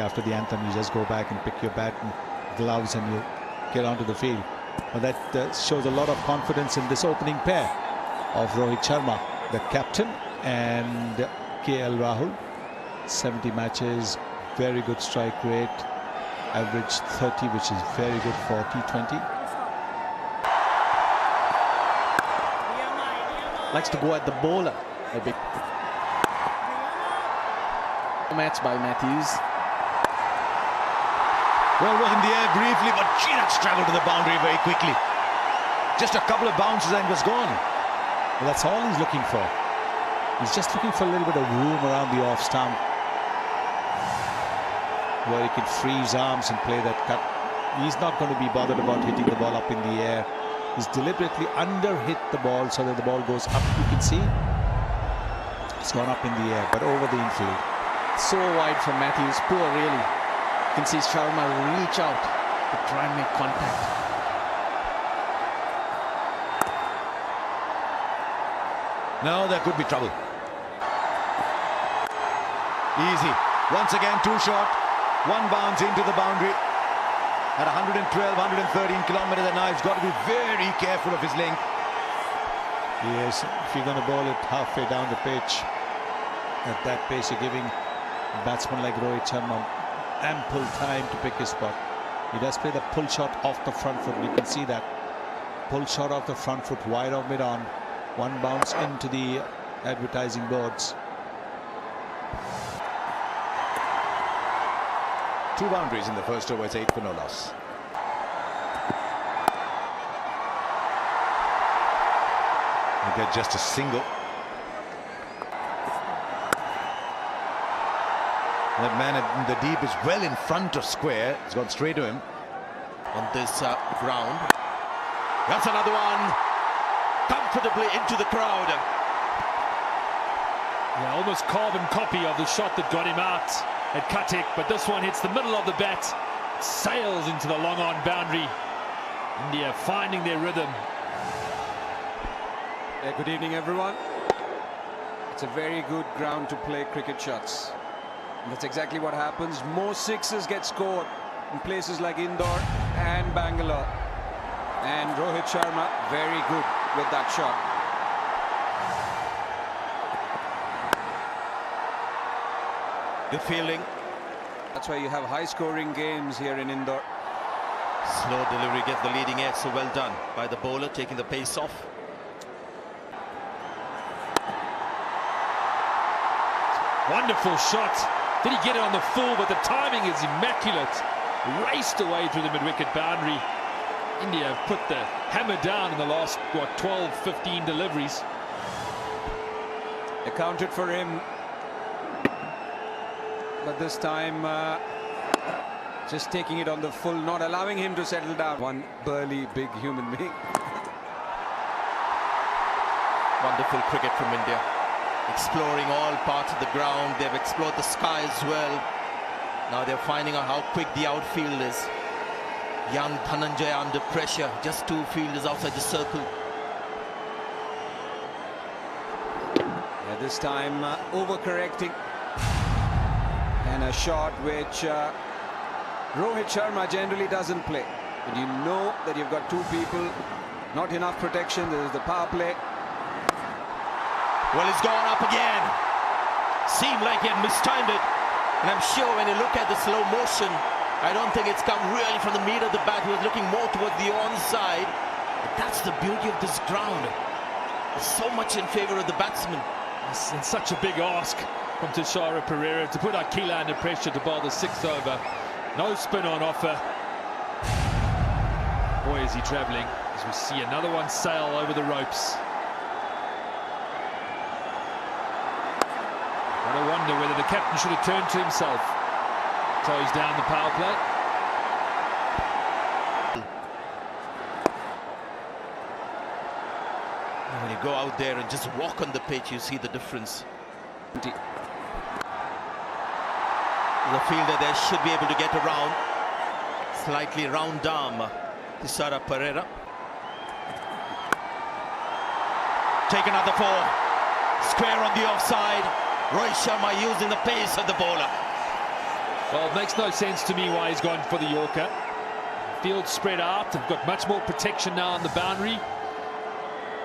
After the anthem, you just go back and pick your bat and gloves and you get onto the field. But that shows a lot of confidence in this opening pair of Rohit Sharma, the captain, and KL Rahul. 70 matches, very good strike rate, average 30, which is very good for T20. Likes to go at the bowler a bit. Match by Matthews. Well, was in the air briefly, but gee, that struggled to the boundary very quickly. Just a couple of bounces and it was gone. Well, that's all he's looking for. He's just looking for a little bit of room around the off stump where he can free his arms and play that cut. He's not going to be bothered about hitting the ball up in the air. He's deliberately under-hit the ball so that the ball goes up. You can see it's gone up in the air, but over the infield. So wide from Matthews, poor really. You can see Sharma reach out to try and make contact. Now there could be trouble. Easy. Once again, too short. One bounce into the boundary. At 112, 113 kilometers an hour, he's got to be very careful of his length. Yes, if you're going to bowl it halfway down the pitch, at that pace, you're giving a batsman like Rohit Sharma ample time to pick his spot. He does play the pull shot off the front foot. You can see that. Pull shot off the front foot, wide of mid-on. One bounce into the advertising boards. 2 boundaries in the first over, it's 8 for no loss. You get just a single. That man in the deep is well in front of square. It's gone straight to him. On this ground. That's another one. Comfortably into the crowd. Yeah, almost carbon copy of the shot that got him out at Katik, but this one hits the middle of the bat, sails into the long on boundary. India finding their rhythm. Good evening, everyone. It's a very good ground to play cricket shots. And that's exactly what happens. More sixes get scored in places like Indore and Bangalore. And Rohit Sharma, very good with that shot. Good fielding. That's why you have high-scoring games here in Indore. Slow delivery gets the leading edge, so well done by the bowler, taking the pace off. Wonderful shot. Did he get it on the full? But the timing is immaculate. Raced away through the mid-wicket boundary. India have put the hammer down in the last, what, 12, 15 deliveries. Accounted for him. But this time, just taking it on the full, not allowing him to settle down. One burly, big human being. Wonderful cricket from India. Exploring all parts of the ground. They've explored the sky as well. Now they're finding out how quick the outfield is. Young Dhananjaya under pressure. Just 2 fielders outside the circle. Yeah, this time, overcorrecting. And a shot which Rohit Sharma generally doesn't play. But you know that you've got 2 people, not enough protection. There is the power play. Well, it's gone up again. Seemed like he had mistimed it. And I'm sure when you look at the slow motion, I don't think it's come really from the meat of the bat. He was looking more towards the onside. But that's the beauty of this ground. There's so much in favor of the batsman. It's such a big ask from Tishara Pereira to put Akila under pressure to bowl the 6th over. No spin on offer. Boy, is he travelling as we see another one sail over the ropes. What a wonder whether the captain should have turned to himself. Close down the power play. When you go out there and just walk on the pitch, you see the difference. The fielder there should be able to get around. Slightly round arm, Tishara Pereira. Take another 4. Square on the offside. Rohit Sharma using the pace of the bowler. Well, it makes no sense to me why he's gone for the Yorker. Field spread out. They've got much more protection now on the boundary.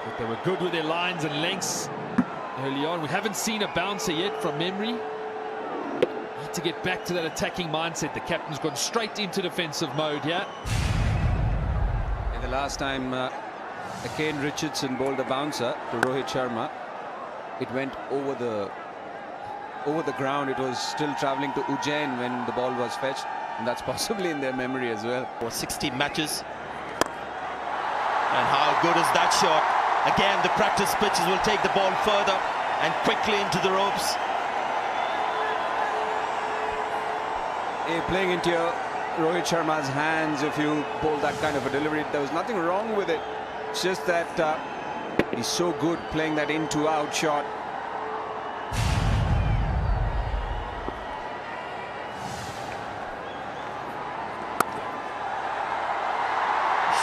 But they were good with their lines and lengths early on. We haven't seen a bouncer yet from memory. Need to get back to that attacking mindset. The captain's gone straight into defensive mode here. And the last time Kane Richardson bowled a bouncer to Rohit Sharma, it went over the ground. It was still travelling to Ujjain when the ball was fetched, and that's possibly in their memory as well. For 60 matches. And how good is that shot? Again, the practice pitches will take the ball further and quickly into the ropes. Playing into Rohit Sharma's hands, if you bowl that kind of a delivery, there was nothing wrong with it. It's just that he's so good playing that in-to-out shot.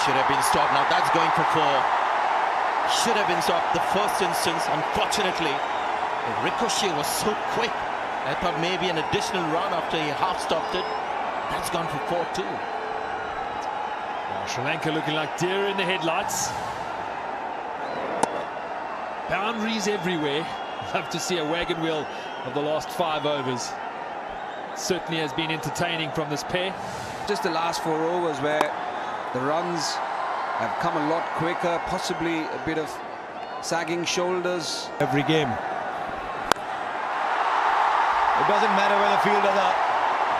Should have been stopped. Now that's going for 4. Should have been stopped the first instance. Unfortunately, the ricochet was so quick. I thought maybe an additional run after he half stopped it. That's gone for 4 too. Well, Sri Lanka looking like deer in the headlights. Boundaries everywhere. Love to see a wagon wheel of the last 5 overs. Certainly has been entertaining from this pair. Just the last 4 overs where the runs have come a lot quicker, possibly a bit of sagging shoulders. Every game. It doesn't matter where the fielders are.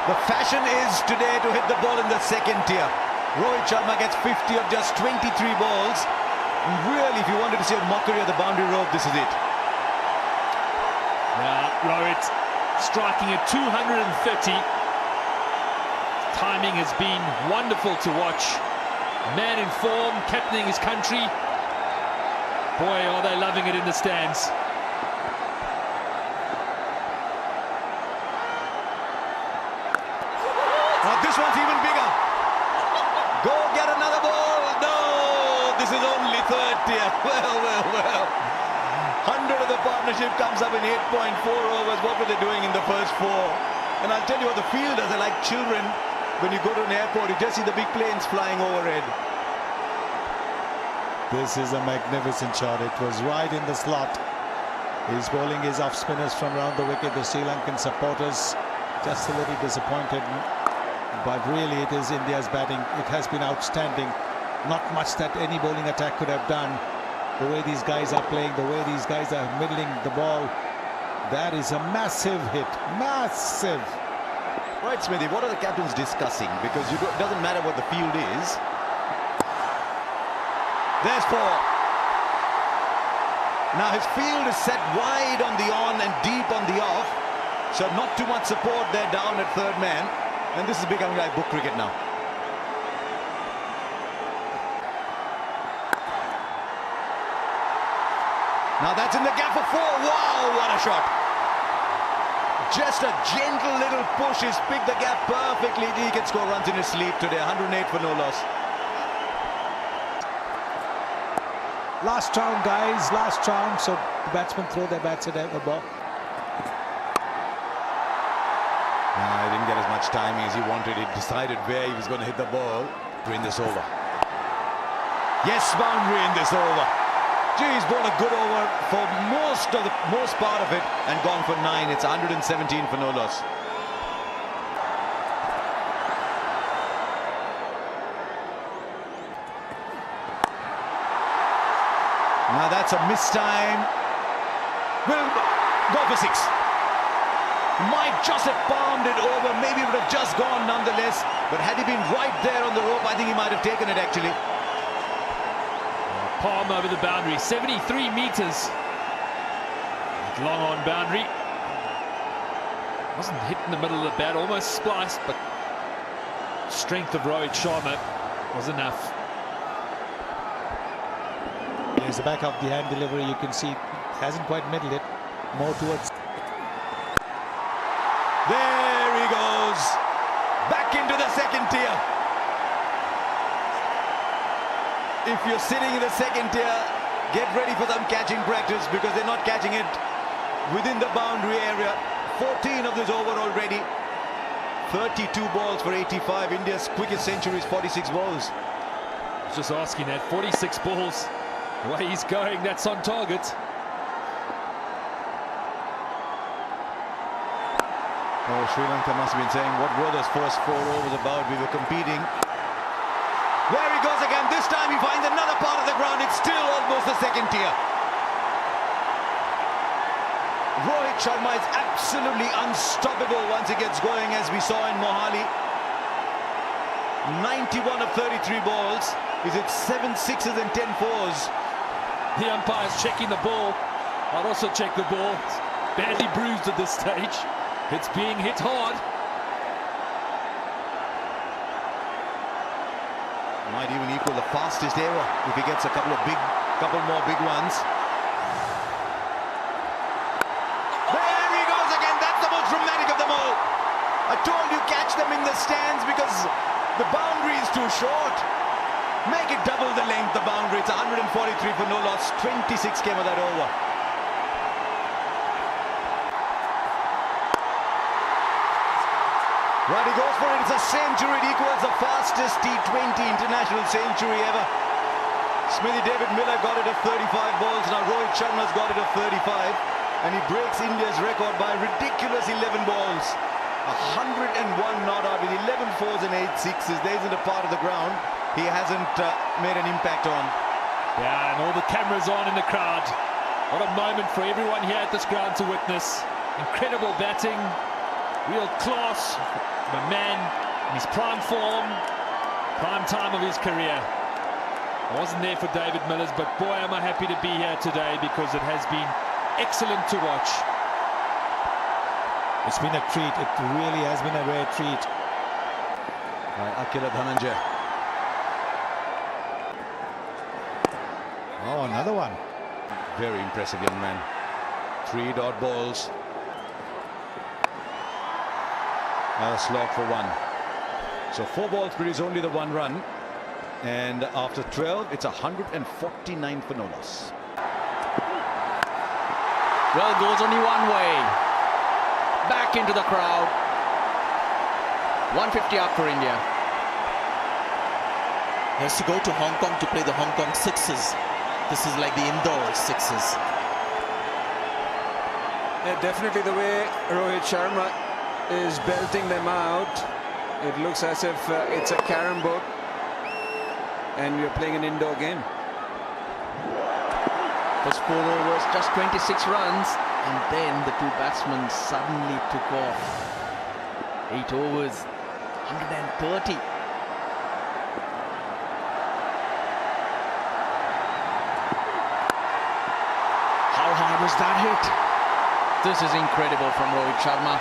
The fashion is today to hit the ball in the second tier. Rohit Sharma gets 50 of just 23 balls. And really, if you wanted to see a mockery of the boundary rope, this is it. Now, Rohit striking at 230. Timing has been wonderful to watch. Man in form, captaining his country. Boy, are they loving it in the stands. Now this one's even bigger. Go get another ball. No, this is only third tier. Well. 100 of the partnership comes up in 8.4 overs. What were they doing in the first 4? And I'll tell you what, the fielders are like children. When you go to an airport, you just see the big planes flying overhead. This is a magnificent shot. It was right in the slot. He's bowling his off spinners from around the wicket. The Sri Lankan supporters just a little disappointed. But really, it is India's batting. It has been outstanding. Not much that any bowling attack could have done. The way these guys are playing, the way these guys are middling the ball. That is a massive hit. Massive. Right, Smithy, what are the captains discussing? Because it doesn't matter what the field is. There's 4. Now his field is set wide on the on and deep on the off. So not too much support there down at third man. And this is becoming like book cricket now. Now that's in the gap for 4. Wow, what a shot. Just a gentle little push. He's picked the gap perfectly. He can score runs in his sleep today. 108 for no loss. Last round, guys. Last round. So the batsmen throw their bats at the ball. He didn't get as much time as he wanted. He decided where he was going to hit the ball to win this over. Yes, boundary in this over. Gee, he's bowled a good over for most part of it and gone for 9. It's 117 for no loss. Now that's a missed time. Will go for 6. Might just have palmed it over. Maybe it would have just gone nonetheless. But had he been right there on the rope, I think he might have taken it actually. Palm over the boundary, 73 metres. Long on boundary. Wasn't hit in the middle of the bat, almost spliced, but strength of Rohit Sharma was enough. There's the back of the hand delivery. You can see hasn't quite middled it. More towards. There he goes. Back into the second tier. If you're sitting in the second tier, get ready for some catching practice because they're not catching it within the boundary area. 14 of this over already. 32 balls for 85. India's quickest century is 46 balls. I was just asking that. 46 balls. The way he's going, that's on target. Oh, Sri Lanka must have been saying, what were those first 4 overs about? We were competing. There he goes again. This time he finds another part of the ground. It's still almost the second tier. Rohit Sharma is absolutely unstoppable once he gets going, as we saw in Mohali. 91 of 33 balls. Is it 7 sixes and 10 fours? The umpire's checking the ball. I'll also check the ball. It's badly bruised at this stage. It's being hit hard. Might even equal the fastest ever if he gets a couple more big ones. There he goes again. That's the most dramatic of them all. I told you, catch them in the stands because the boundary is too short. Make it double the length, the boundary. It's 143 for no loss. 26 came of that over. Right, he goes for it. It's a century. It equals the fastest T20 international century ever. Smithy David Miller got it at 35 balls. Now Rohit Sharma's got it at 35. And he breaks India's record by a ridiculous 11 balls. 101 not out with 11 fours and 8 sixes. There isn't a part of the ground he hasn't made an impact on. Yeah, and all the cameras on in the crowd. What a moment for everyone here at this ground to witness. Incredible batting. Real class. A man in his prime form, prime time of his career. I wasn't there for David Miller's, but boy, am I happy to be here today because it has been excellent to watch. It's been a treat. It really has been a rare treat. By Akila Dhananjay. Oh, another one. Very impressive young man. 3 dot balls. A slog for 1. So 4 balls produce only the 1 run. And after 12, it's 149 for no loss. Well, goes only one way. Back into the crowd. 150 up for India. He has to go to Hong Kong to play the Hong Kong sixes. This is like the indoor sixes. Yeah, definitely the way Rohit Sharma is belting them out. It looks as if it's a carom board and you're playing an indoor game. First 4 overs, just 26 runs, and then the 2 batsmen suddenly took off. 8 overs, 130. How hard was that hit? This is incredible from Rohit Sharma.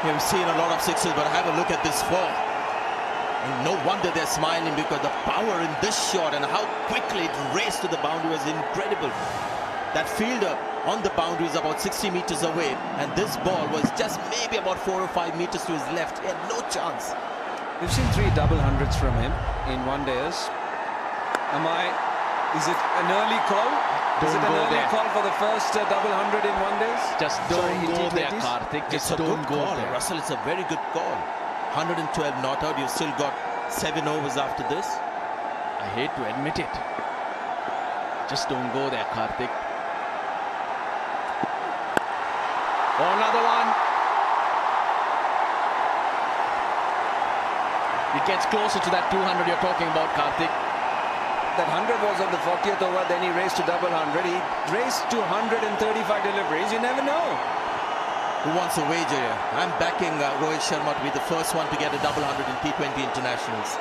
We have seen a lot of sixes, but have a look at this 4. And no wonder they're smiling, because the power in this shot and how quickly it raced to the boundary was incredible. That fielder on the boundary is about 60 meters away, and this ball was just maybe about 4 or 5 meters to his left. He had no chance. We've seen 3 double hundreds from him in 1 days. Is it an early call? Is it an early call for the first double hundred in 1 days? Just don't go there, Karthik. It's Just a don't good go call, there. Russell. It's a very good call. 112 not out. You've still got 7 overs after this. I hate to admit it. Just don't go there, Karthik. Oh, another one. It gets closer to that 200 you're talking about, Karthik. That 100 was on the 40th over, then he raced to double 100. He raced to 135 deliveries. You never know. Who wants a wager here? I'm backing Rohit Sharma to be the first one to get a double 100 in T20 internationals.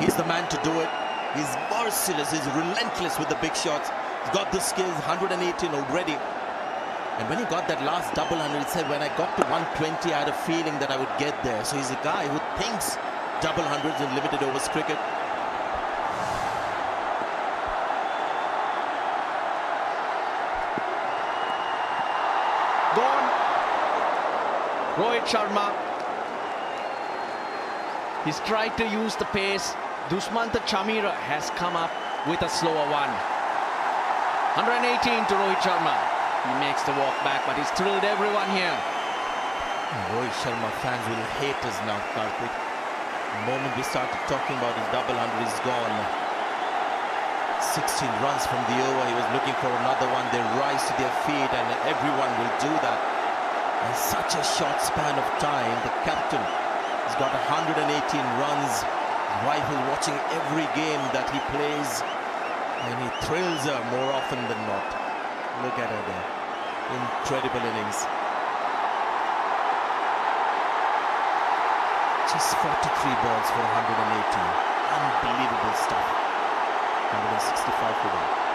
He's the man to do it. He's merciless. He's relentless with the big shots. He's got the skills. 118 already. And when he got that last double 100, he said, when I got to 120, I had a feeling that I would get there. So he's a guy who thinks double hundreds in limited overs cricket. Gone. Rohit Sharma. He's tried to use the pace. Dushmantha Chamira has come up with a slower one. 118 to Rohit Sharma. He makes the walk back, but he's thrilled everyone here. Rohit Sharma fans will hate us now, Karthik. The moment we started talking about his double 100, he's gone. 16 runs from the over, he was looking for another one. They rise to their feet, and everyone will do that. In such a short span of time, the captain has got 118 runs. His wife is watching every game that he plays, and he thrills her more often than not. Look at her there. Incredible innings. Just 43 balls for 118. Unbelievable stuff. 165 for them.